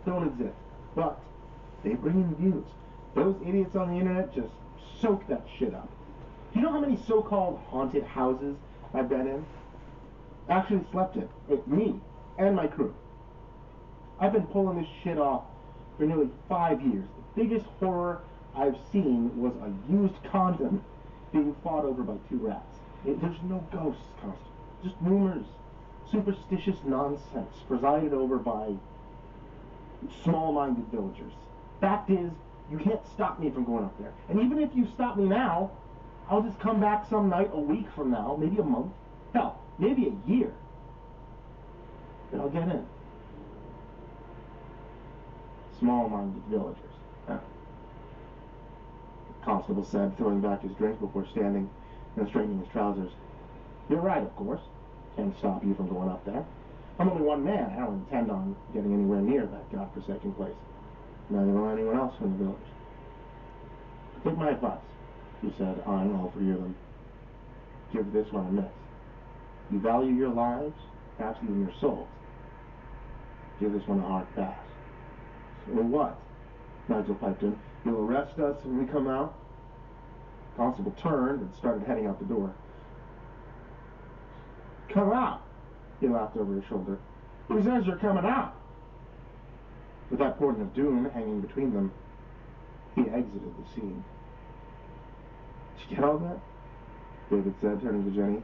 don't exist. But they bring in views. Those idiots on the internet just soak that shit up. Do you know how many so-called haunted houses I've been in? Actually slept in. Me and my crew. I've been pulling this shit off for nearly 5 years. The biggest horror I've seen was a used condom being fought over by two rats. There's no ghosts, Constable. Just rumors. Superstitious nonsense presided over by small-minded villagers. Fact is, you can't stop me from going up there. And even if you stop me now, I'll just come back some night a week from now, maybe a month, hell, maybe a year. But I'll get in. Small-minded villagers. The constable said, throwing back his drink before standing and straightening his trousers. You're right, of course. Can't stop you from going up there. I'm only one man. I don't intend on getting anywhere near that godforsaken place. Neither will anyone else from the village. Take my advice, he said, eyeing all three of them. Give this one a miss. You value your lives, perhaps even your souls. Give this one a hard pass. So what? Nigel piped in. You'll arrest us when we come out? Constable turned and started heading out the door. Come out? He laughed over his shoulder. Who says you're coming out? With that portent of doom hanging between them, he exited the scene. Did you get all that? David said, turning to Jenny.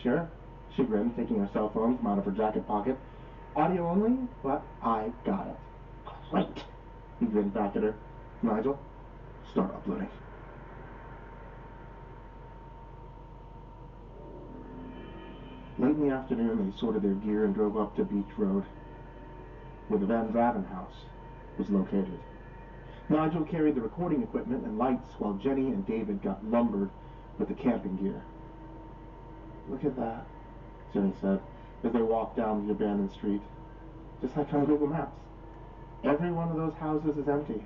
Sure. She grinned, taking her cell phone from out of her jacket pocket. Audio only, but I got it. Great. He grinned back at her. Nigel, start uploading. Late in the afternoon, they sorted their gear and drove up to Beach Road, where the Van Draven house was located. Nigel carried the recording equipment and lights, while Jenny and David got lumbered with the camping gear. Look at that, Jenny said, as they walked down the abandoned street. Just like on Google Maps. Every one of those houses is empty.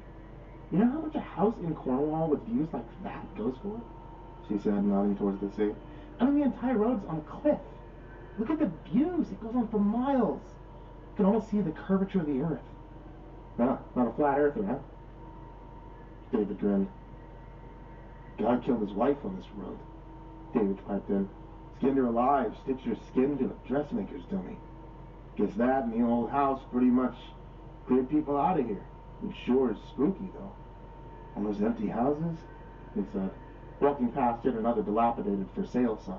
You know how much a house in Cornwall with views like that goes for? She said, nodding towards the sea. I mean, the entire road's on a cliff. Look at the views. It goes on for miles. You can almost see the curvature of the earth. Huh, not a flat earther, huh? David grinned. God killed his wife on this road. David piped in. Skinned her alive, stitched her skin to a dressmaker's dummy. Guess that and the old house pretty much cleared people out of here. It sure is spooky, though. And those empty houses, he said, walking past yet another dilapidated for sale sign.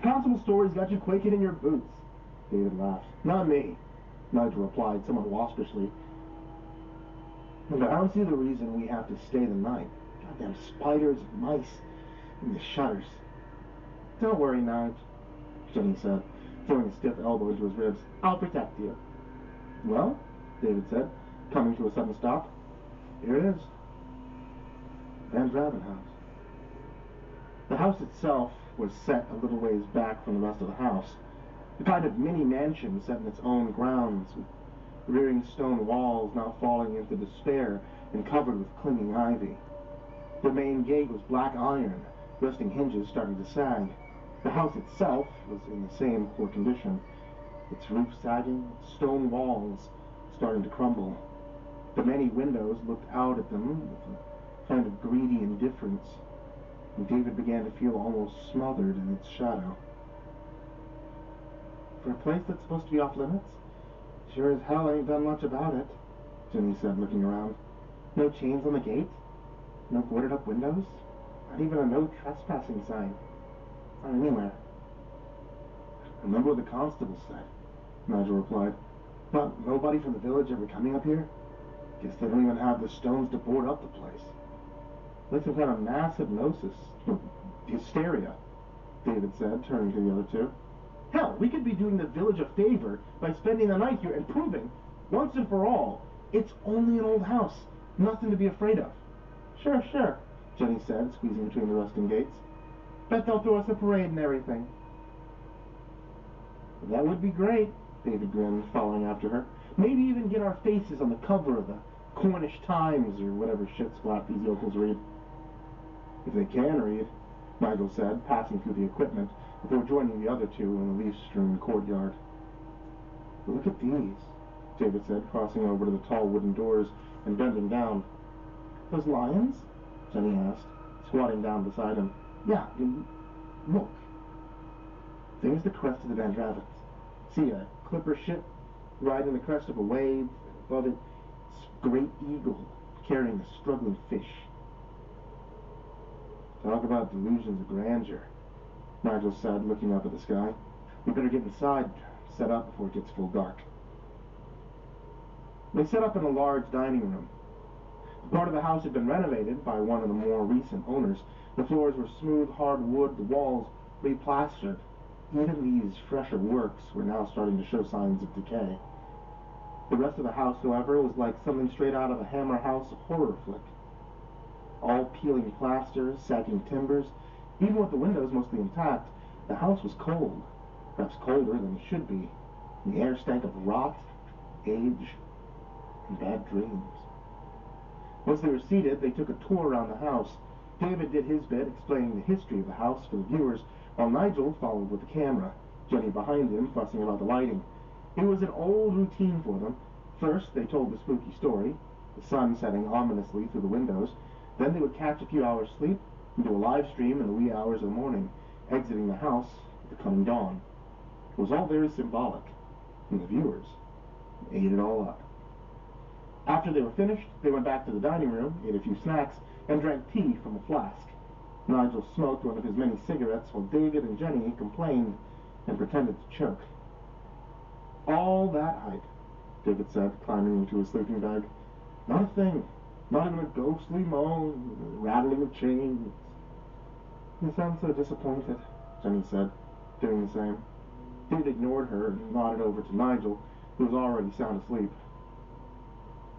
Constable stories got you quaking in your boots. David laughed. Not me, Nigel replied somewhat waspishly. But I don't see the reason we have to stay the night. Goddamn spiders and mice and the shutters. Don't worry, Nige, Jenny said, throwing a stiff elbow into his ribs. I'll protect you. Well, David said, coming to a sudden stop. Here it is. Van Draven house. The house itself was set a little ways back from the rest of the house. A kind of mini mansion set in its own grounds, with rearing stone walls now falling into despair and covered with clinging ivy. The main gate was black iron, rusting hinges starting to sag. The house itself was in the same poor condition, its roof sagging, stone walls starting to crumble. The many windows looked out at them with a kind of greedy indifference, and David began to feel almost smothered in its shadow. For a place that's supposed to be off limits, sure as hell ain't done much about it, Jenny said, looking around. No chains on the gate, no boarded up windows, not even a no trespassing sign. Not anywhere. Remember what the constable said, Nigel replied. But nobody from the village ever coming up here? Guess they don't even have the stones to board up the place. Like some kind of mass hypnosis. Hysteria, David said, turning to the other two. Hell, we could be doing the village a favor by spending the night here and proving, once and for all, it's only an old house. Nothing to be afraid of. Sure, Jenny said, squeezing between the rusting gates. Bet they'll throw us a parade and everything. That would be great, David grinned, following after her. Maybe even get our faces on the cover of the Cornish Times or whatever shit splat these yokels read. If they can read, Nigel said, passing through the equipment before joining the other two in the leaf-strewn courtyard. But look at these. David said, crossing over to the tall wooden doors and bending down. Those lions? Jenny asked, squatting down beside him. Yeah, look. There's the crest of the Van Ravens. See a clipper ship riding the crest of a wave, and above it, this great eagle carrying a struggling fish. Talk about delusions of grandeur, Nigel said, looking up at the sky. We better get inside, set up before it gets full dark. They set up in a large dining room. The part of the house had been renovated by one of the more recent owners. The floors were smooth, hard wood, the walls replastered. Even these fresher works were now starting to show signs of decay. The rest of the house, however, was like something straight out of a Hammer House horror flick. All peeling plasters, sagging timbers. Even with the windows mostly intact, the house was cold, perhaps colder than it should be. The air stank of rot, age, and bad dreams. Once they were seated, they took a tour around the house. David did his bit, explaining the history of the house for the viewers, while Nigel followed with the camera, Jenny behind him, fussing about the lighting. It was an old routine for them. First, they told the spooky story, the sun setting ominously through the windows. Then they would catch a few hours' sleep and do a live stream in the wee hours of the morning, exiting the house with the coming dawn. It was all very symbolic, and the viewers ate it all up. After they were finished, they went back to the dining room, ate a few snacks, and drank tea from a flask. Nigel smoked one of his many cigarettes while David and Jenny complained and pretended to choke. All that hype, David said, climbing into his sleeping bag. Not a thing. Not even a ghostly moan, rattling of chains. You sound so disappointed, Jenny said, doing the same. David ignored her and nodded over to Nigel, who was already sound asleep.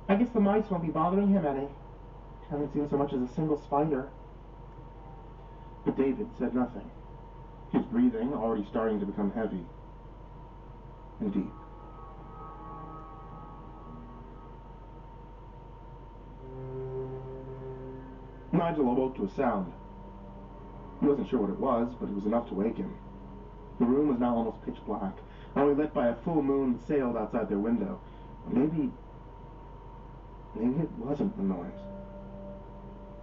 I guess the mice won't be bothering him any. Haven't seen so much as a single spider. But David said nothing, his breathing already starting to become heavy and deep. Nigel awoke to a sound. He wasn't sure what it was, but it was enough to wake him. The room was now almost pitch black, only lit by a full moon that sailed outside their window. Maybe it wasn't the noise.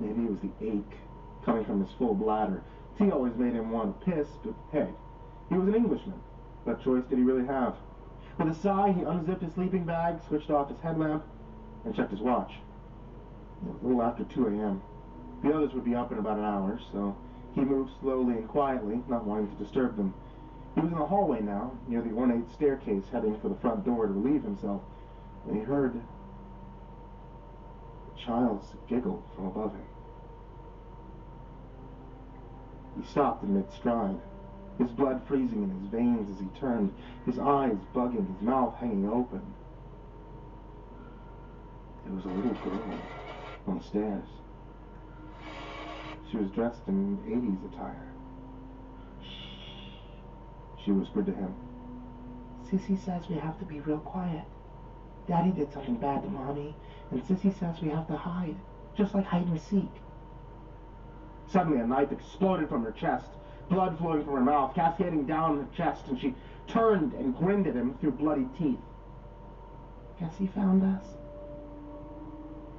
Maybe it was the ache coming from his full bladder. Tea always made him want to piss, but hey, he was an Englishman. What choice did he really have? With a sigh, he unzipped his sleeping bag, switched off his headlamp, and checked his watch. It was a little after 2 a.m. The others would be up in about an hour, so he moved slowly and quietly, not wanting to disturb them. He was in the hallway now, near the ornate staircase heading for the front door to relieve himself, when he heard a child's giggle from above him. He stopped in mid-stride, his blood freezing in his veins as he turned, his eyes bugging, his mouth hanging open. There was a little girl on the stairs. She was dressed in 80s attire. Shh, she whispered to him. Sissy says we have to be real quiet. Daddy did something bad to Mommy, and Sissy says we have to hide, just like hide and seek. Suddenly a knife exploded from her chest, blood flowing from her mouth, cascading down her chest, and she turned and grinned at him through bloody teeth. Guess he found us.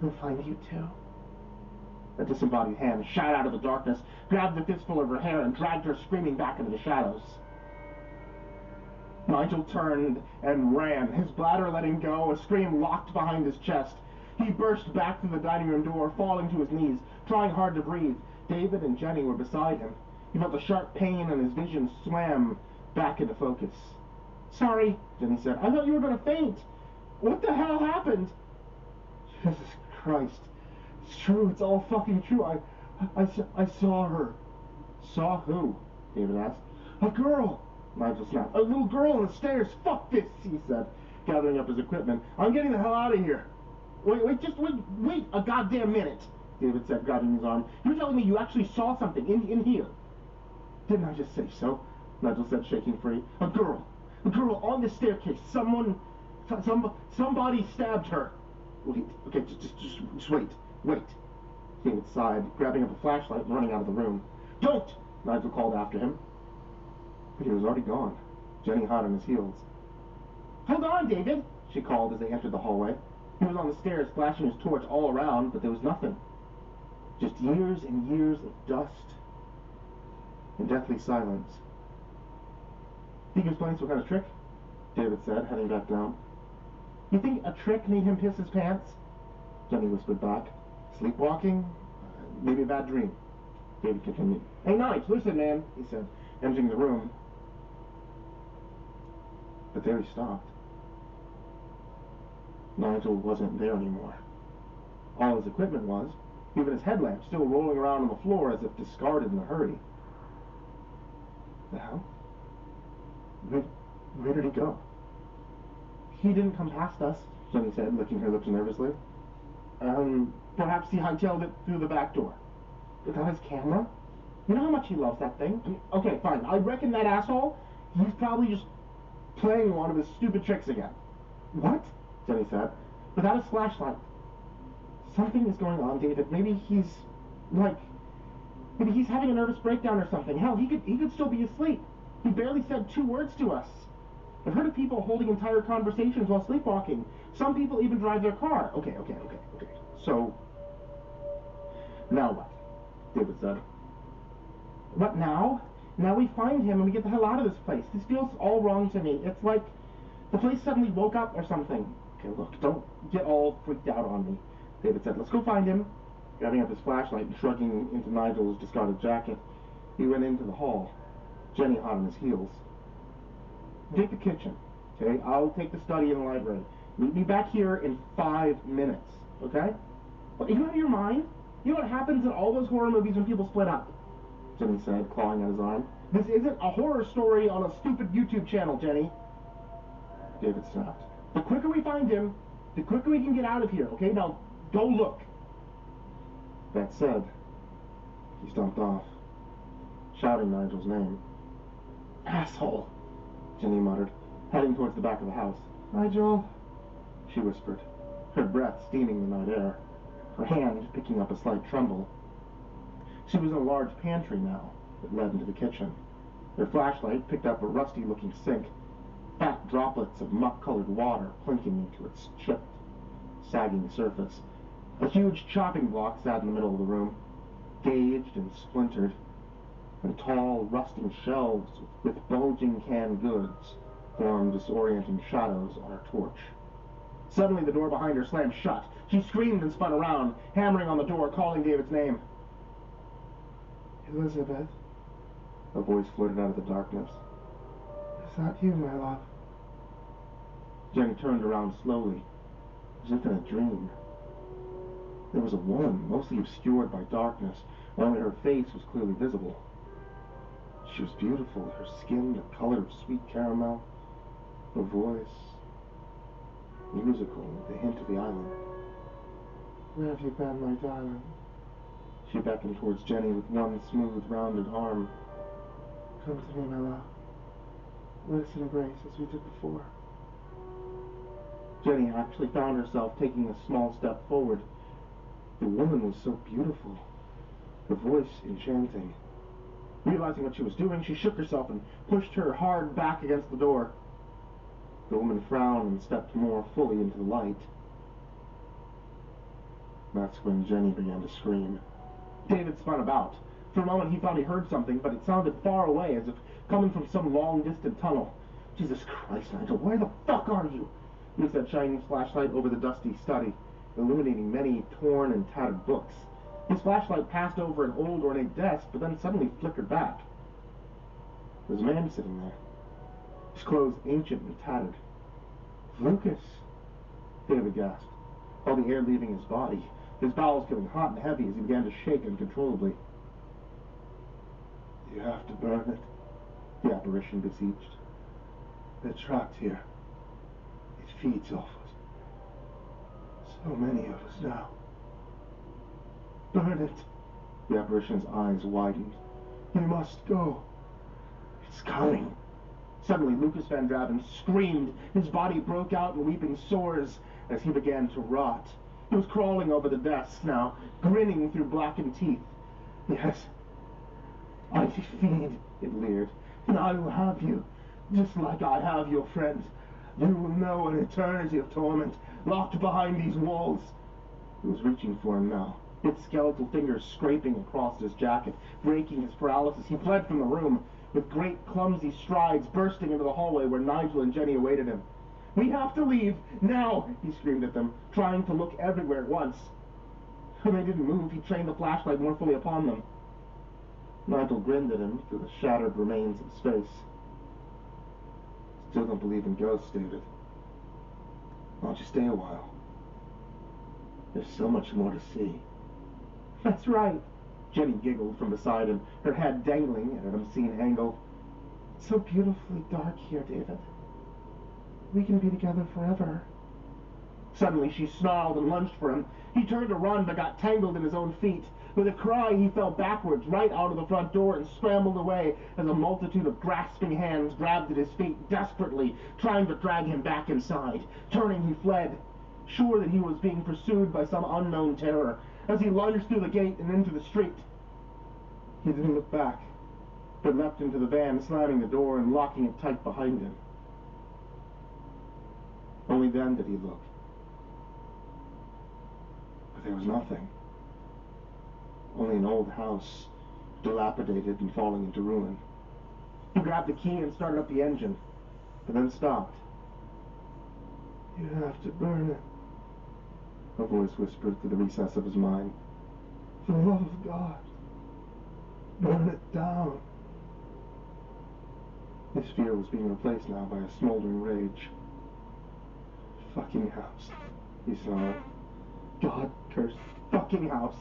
He'll find you too. A disembodied hand shot out of the darkness, grabbed the fistful of her hair, and dragged her screaming back into the shadows. Nigel turned and ran, his bladder letting go, a scream locked behind his chest. He burst back through the dining room door, falling to his knees, trying hard to breathe. David and Jenny were beside him. He felt a sharp pain, and his vision swam back into focus. Sorry, Jenny said. I thought you were going to faint. What the hell happened? Jesus Christ. It's true. It's all fucking true. I saw her. Saw who? David asked. A girl. Nigel snapped. A little girl on the stairs. Fuck this, he said, gathering up his equipment. I'm getting the hell out of here. Wait a goddamn minute, David said, grabbing his arm. You're telling me you actually saw something in here? Didn't I just say so? Nigel said, shaking free. A girl on the staircase. Somebody stabbed her. Wait, okay, just wait. David sighed, grabbing up a flashlight and running out of the room. Don't! Nigel called after him. But he was already gone, Jenny hot on his heels. Hold on, David, she called as they entered the hallway. He was on the stairs flashing his torch all around, but there was nothing. Just years and years of dust and deathly silence. Think he was playing some kind of trick? David said, heading back down. You think a trick made him piss his pants? Jenny whispered back. Sleepwalking? Maybe a bad dream. David continued. Hey, Nige, listen, man, he said, entering the room. But there he stopped. Nigel wasn't there anymore. All his equipment was, even his headlamp still rolling around on the floor as if discarded in a hurry. The hell? Where did he go? He didn't come past us, Jenny said, licking her lips nervously. Perhaps he hightailed it through the back door. Without his camera? You know how much he loves that thing? I mean, okay, fine. I reckon that asshole, he's probably just playing one of his stupid tricks again. What? Jenny said. Without his flashlight. Something is going on, David. Maybe he's having a nervous breakdown or something. Hell, he could still be asleep. He barely said 2 words to us. I've heard of people holding entire conversations while sleepwalking. Some people even drive their car. Okay. So, now what? David said. What now? Now we find him and we get the hell out of this place. This feels all wrong to me. It's like the place suddenly woke up or something. Okay, look, don't get all freaked out on me. David said, let's go find him. Grabbing up his flashlight and shrugging into Nigel's discarded jacket, he went into the hall, Jenny hot on his heels. Take the kitchen, okay? I'll take the study and the library. Meet me back here in 5 minutes, okay? What, are you out of your mind? You know what happens in all those horror movies when people split up? Jenny said, clawing at his arm. This isn't a horror story on a stupid YouTube channel, Jenny. David snapped. The quicker we find him, the quicker we can get out of here, okay? Now, go look. That said, he stomped off, shouting Nigel's name. Asshole, Jenny muttered, heading towards the back of the house. Nigel, she whispered, her breath steaming the night air, her hand picking up a slight tremble. She was in a large pantry now that led into the kitchen. Her flashlight picked up a rusty-looking sink, fat droplets of muck-colored water plinking into its chipped, sagging surface. A huge chopping block sat in the middle of the room, gauged and splintered, and tall, rusting shelves with bulging canned goods formed disorienting shadows on her torch. Suddenly, the door behind her slammed shut. She screamed and spun around, hammering on the door, calling David's name. Elizabeth, a voice floated out of the darkness. Is that you, my love? Jenny turned around slowly, as if in a dream. There was a woman, mostly obscured by darkness, only her face was clearly visible. She was beautiful, her skin the color of sweet caramel, her voice musical with a hint of the island. Where have you been, my darling? She beckoned towards Jenny with one smooth, rounded arm. Come to me, my love. Let us embrace as we did before. Jenny actually found herself taking a small step forward. The woman was so beautiful, her voice enchanting. Realizing what she was doing, she shook herself and pushed her hard back against the door. The woman frowned and stepped more fully into the light. That's when Jenny began to scream. David spun about. For a moment he thought he heard something, but it sounded far away, as if coming from some long-distant tunnel. Jesus Christ, Nigel, where the fuck are you? He said, shining his flashlight over the dusty study, illuminating many torn and tattered books. His flashlight passed over an old ornate desk, but then suddenly flickered back. There was a man sitting there, his clothes ancient and tattered. Lucas, David gasped, all the air leaving his body, his bowels getting hot and heavy as he began to shake uncontrollably. You have to burn it, the apparition beseeched. They're trapped here. It feeds off us. So many of us now. Burn it. The apparition's eyes widened. We must go. It's coming. Suddenly, Lucas Van Draven screamed. His body broke out in weeping sores as he began to rot. He was crawling over the desk now, grinning through blackened teeth. Yes, I defeat, it leered, and I will have you, just like I have your friend. You will know an eternity of torment, locked behind these walls. It was reaching for him now, its skeletal fingers scraping across his jacket, breaking his paralysis. He fled from the room, with great clumsy strides, bursting into the hallway where Nigel and Jenny awaited him. "We have to leave, now!" he screamed at them, trying to look everywhere at once. When they didn't move, he trained the flashlight more fully upon them. Nigel grinned at him through the shattered remains of his face. "Still don't believe in ghosts, David. Why don't you stay a while? There's so much more to see." "That's right," Jenny giggled from beside him, her head dangling at an obscene angle. "It's so beautifully dark here, David. We can be together forever." Suddenly she snarled and lunged for him. He turned to run but got tangled in his own feet. With a cry, he fell backwards right out of the front door and scrambled away as a multitude of grasping hands grabbed at his feet desperately, trying to drag him back inside. Turning, he fled, sure that he was being pursued by some unknown terror. As he lunged through the gate and into the street, he didn't look back, but leapt into the van, slamming the door and locking it tight behind him. Only then did he look. But there was nothing. Only an old house, dilapidated and falling into ruin. He grabbed the key and started up the engine, but then stopped. "You have to burn it," a voice whispered through the recess of his mind. "For the love of God, burn it down." His fear was being replaced now by a smoldering rage. "Fucking house," he snarled. "God-cursed fucking house."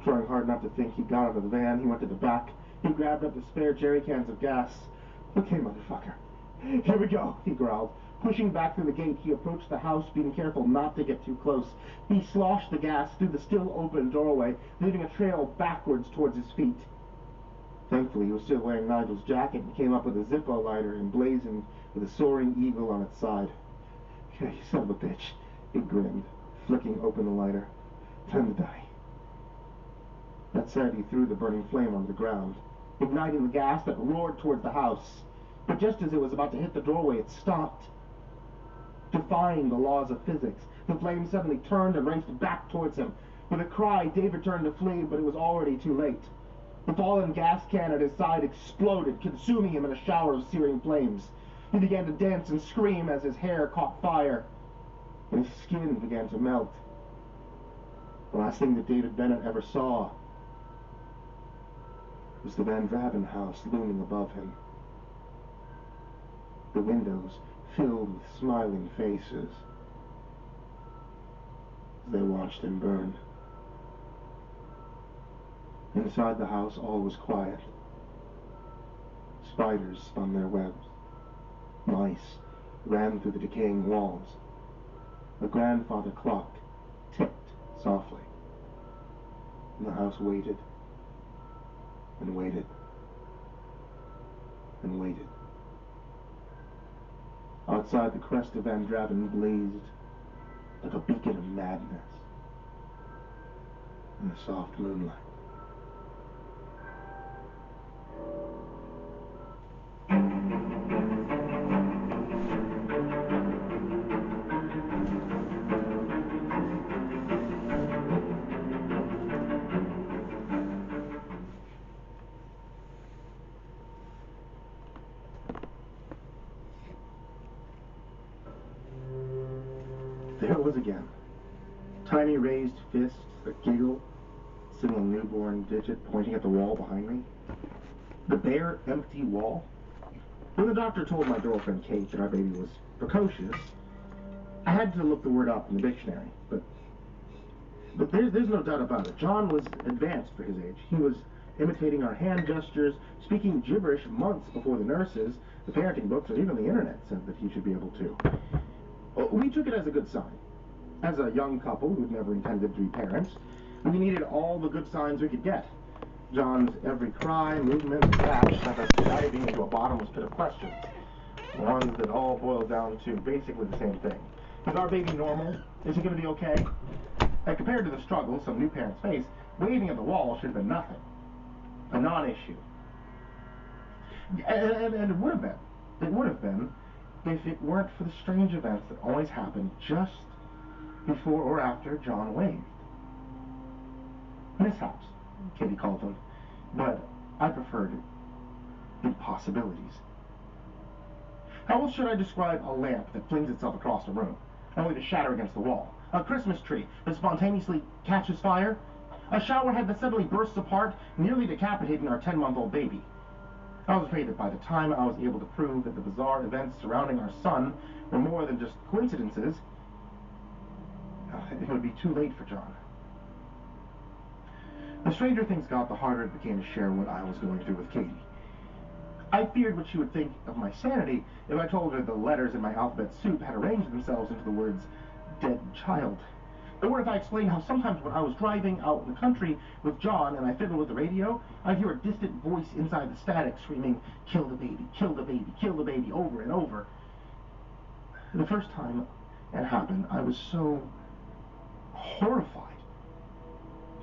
Trying hard not to think, he got out of the van. He went to the back. He grabbed up the spare jerry cans of gas. "Okay, motherfucker. Here we go," he growled. Pushing back through the gate, he approached the house, being careful not to get too close. He sloshed the gas through the still open doorway, leaving a trail backwards towards his feet. Thankfully, he was still wearing Nigel's jacket and came up with a Zippo lighter emblazoned with a soaring eagle on its side. "Okay, you son of a bitch," he grinned, flicking open the lighter. "Time to die." That said, he threw the burning flame onto the ground, igniting the gas that roared towards the house. But just as it was about to hit the doorway, it stopped. Defying the laws of physics, the flame suddenly turned and raced back towards him. With a cry, David turned to flee, but it was already too late. The fallen gas can at his side exploded, consuming him in a shower of searing flames. He began to dance and scream as his hair caught fire, and his skin began to melt. The last thing that David Bennett ever saw was the Van Draven house looming above him. The windows filled with smiling faces as they watched him burn. Inside the house, all was quiet. Spiders spun their webs. Mice ran through the decaying walls. A grandfather clock ticked softly. And the house waited and waited and waited. Outside, the crest of Van Draven blazed like a beacon of madness in the soft moonlight. There it was again. Tiny raised fists that giggle, single newborn digit pointing at the wall behind me. The bare, empty wall. When the doctor told my girlfriend Kate that our baby was precocious, I had to look the word up in the dictionary, but there's no doubt about it. John was advanced for his age. He was imitating our hand gestures, speaking gibberish months before the nurses, the parenting books, or even the internet said that he should be able to. We took it as a good sign. As a young couple who'd never intended to be parents, we needed all the good signs we could get. John's every cry, movement, and catch sent us diving into a bottomless pit of questions. Ones that all boiled down to basically the same thing. Is our baby normal? Is he going to be okay? And compared to the struggle some new parents face, waving at the wall should have been nothing. A non-issue. And it would have been. It would have been if it weren't for the strange events that always happened just before or after John waved. Mishaps, Katie called them, but I preferred impossibilities. How else should I describe a lamp that flings itself across a room, only to shatter against the wall? A Christmas tree that spontaneously catches fire? A shower head that suddenly bursts apart, nearly decapitating our 10-month-old baby? I was afraid that by the time I was able to prove that the bizarre events surrounding our son were more than just coincidences, it would be too late for John. The stranger things got, the harder it became to share what I was going through with Katie. I feared what she would think of my sanity if I told her the letters in my alphabet soup had arranged themselves into the words, dead child. Or if I explained how sometimes when I was driving out in the country with John and I fiddled with the radio, I'd hear a distant voice inside the static screaming, kill the baby, kill the baby, kill the baby, over and over. The first time it happened, I was so horrified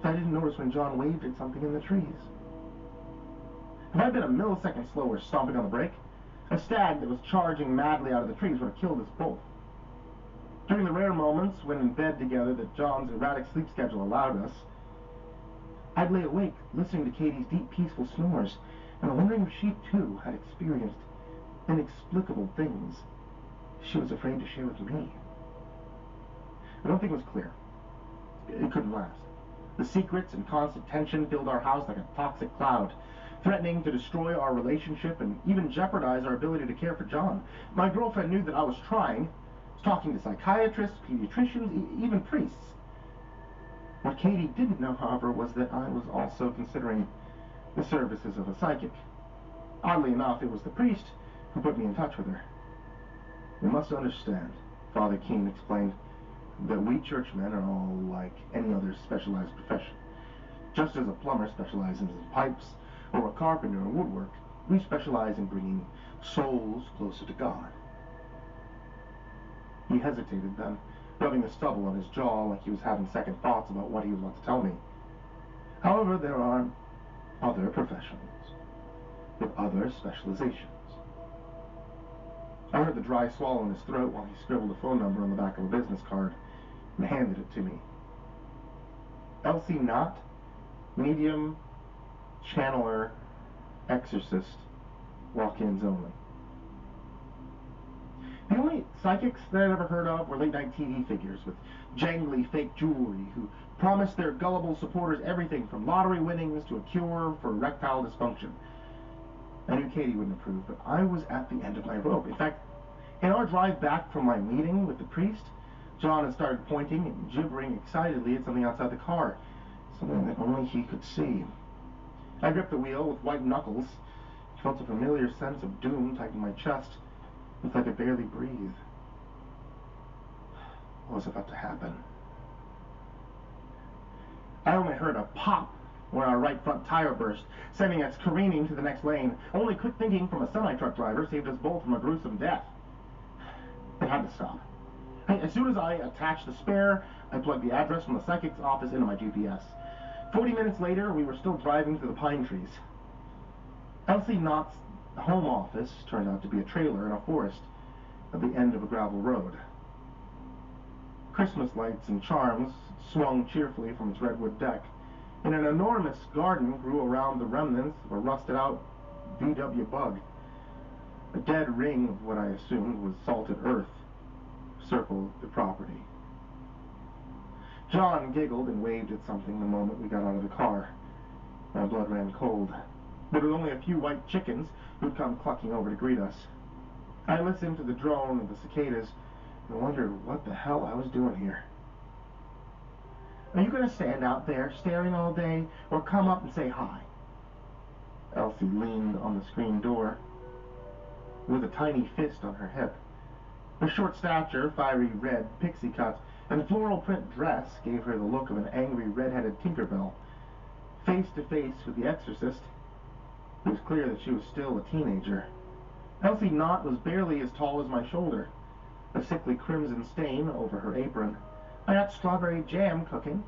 that I didn't notice when John waved at something in the trees. If I'd been a millisecond slower stomping on the brake, a stag that was charging madly out of the trees would have killed us both. During the rare moments when in bed together that John's erratic sleep schedule allowed us, I'd lay awake listening to Katie's deep, peaceful snores and wondering if she too had experienced inexplicable things she was afraid to share with me. But one thing was clear. It couldn't last. The secrets and constant tension filled our house like a toxic cloud, threatening to destroy our relationship and even jeopardize our ability to care for John. My girlfriend knew that I was trying, talking to psychiatrists, pediatricians, even priests. What Katie didn't know, however, was that I was also considering the services of a psychic. Oddly enough, it was the priest who put me in touch with her. You must understand, Father Keene explained, that we churchmen are all like any other specialized profession. Just as a plumber specializes in pipes, or a carpenter in woodwork, we specialize in bringing souls closer to God. He hesitated then, rubbing the stubble on his jaw like he was having second thoughts about what he would want to tell me. However, there are other professionals with other specializations. I heard the dry swallow in his throat while he scribbled a phone number on the back of a business card and handed it to me. Elsie Knott, medium, channeler, exorcist, walk-ins only. The only psychics that I'd ever heard of were late-night TV figures with jangly fake jewelry who promised their gullible supporters everything from lottery winnings to a cure for erectile dysfunction. I knew Katie wouldn't approve, but I was at the end of my rope. In fact, in our drive back from my meeting with the priest, John had started pointing and gibbering excitedly at something outside the car, something that only he could see. I gripped the wheel with white knuckles, felt a familiar sense of doom tighten my chest, if I could barely breathe. What was about to happen? I only heard a pop when our right front tire burst, sending us careening to the next lane. Only quick thinking from a semi-truck driver saved us both from a gruesome death. It had to stop. As soon as I attached the spare, I plugged the address from the psychic's office into my GPS. 40 minutes later, we were still driving through the pine trees. Elsie Knott's home office turned out to be a trailer in a forest at the end of a gravel road. Christmas lights and charms swung cheerfully from its redwood deck, and an enormous garden grew around the remnants of a rusted-out VW Bug. A dead ring of what I assumed was salted earth circled the property. John giggled and waved at something the moment we got out of the car. My blood ran cold. There were only a few white chickens who'd come clucking over to greet us. I listened to the drone of the cicadas and wondered what the hell I was doing here. Are you going to stand out there staring all day, or come up and say hi? Elsie leaned on the screen door with a tiny fist on her hip. Her short stature, fiery red pixie cut, and floral print dress gave her the look of an angry red-headed Tinkerbell. Face to face with the exorcist, it was clear that she was still a teenager. Elsie Knott was barely as tall as my shoulder, a sickly crimson stain over her apron. I got strawberry jam cooking,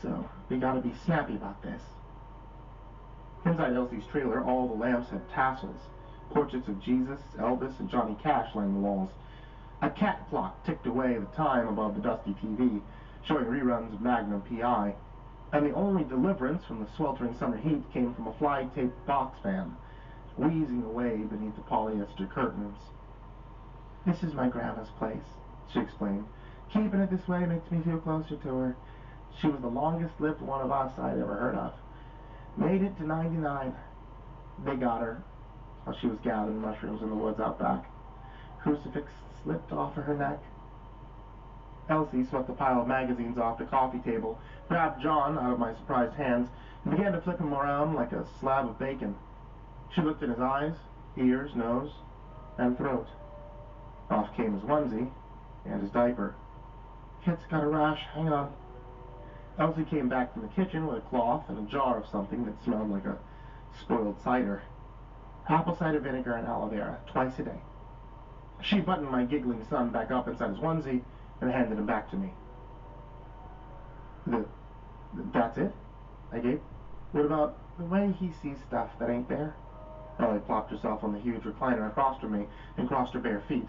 so we gotta be snappy about this. Inside Elsie's trailer, all the lamps had tassels, Portraits of Jesus, Elvis, and Johnny Cash lined the walls. A cat clock ticked away the time above the dusty TV, showing reruns of Magnum P.I., and the only deliverance from the sweltering summer heat came from a fly-taped box fan, wheezing away beneath the polyester curtains. "This is my grandma's place," she explained. "Keeping it this way makes me feel closer to her. She was the longest-lived one of us I'd ever heard of. Made it to 99. They got her while she was gathering mushrooms in the woods out back. Crucifix slipped off of her neck." Elsie swept a pile of magazines off the coffee table, grabbed John out of my surprised hands, and began to flip him around like a slab of bacon. She looked in his eyes, ears, nose, and throat. Off came his onesie and his diaper. "Kid's got a rash, hang on." Elsie came back from the kitchen with a cloth and a jar of something that smelled like a spoiled cider. "Apple cider vinegar and aloe vera, twice a day." She buttoned my giggling son back up inside his onesie and handed him back to me. That's it?" I gaped. "What about the way he sees stuff that ain't there?" Ellie plopped herself on the huge recliner across from me and crossed her bare feet.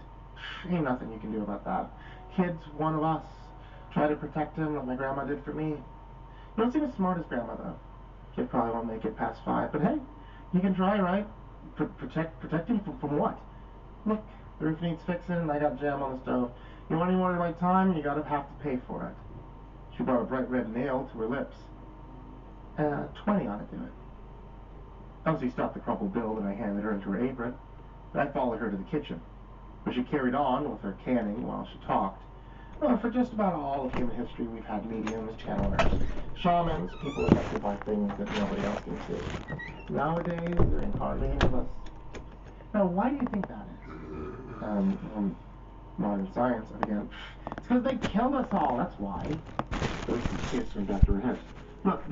"Ain't nothing you can do about that. Kid's one of us. Try to protect him like my grandma did for me. You don't seem as smart as Grandma, though. Kid probably won't make it past 5, but hey, you can try, right? Protect him from what? Look, the roof needs fixing, and I got jam on the stove. You want any more of my time, you gotta have to pay for it." She brought a bright red nail to her lips. 20 ought to do it." Elsie stopped the crumpled bill that I handed her into her apron, and I followed her to the kitchen, where she carried on with her canning while she talked. "Well, for just about all of human history, we've had mediums, channelers, shamans, people affected by things that nobody else can see. Nowadays, there ain't hardly any of us. Now, why do you think that is?" Modern science," I began. "It's because they killed us all, that's why." Elsie kissed me back to her head. "Look,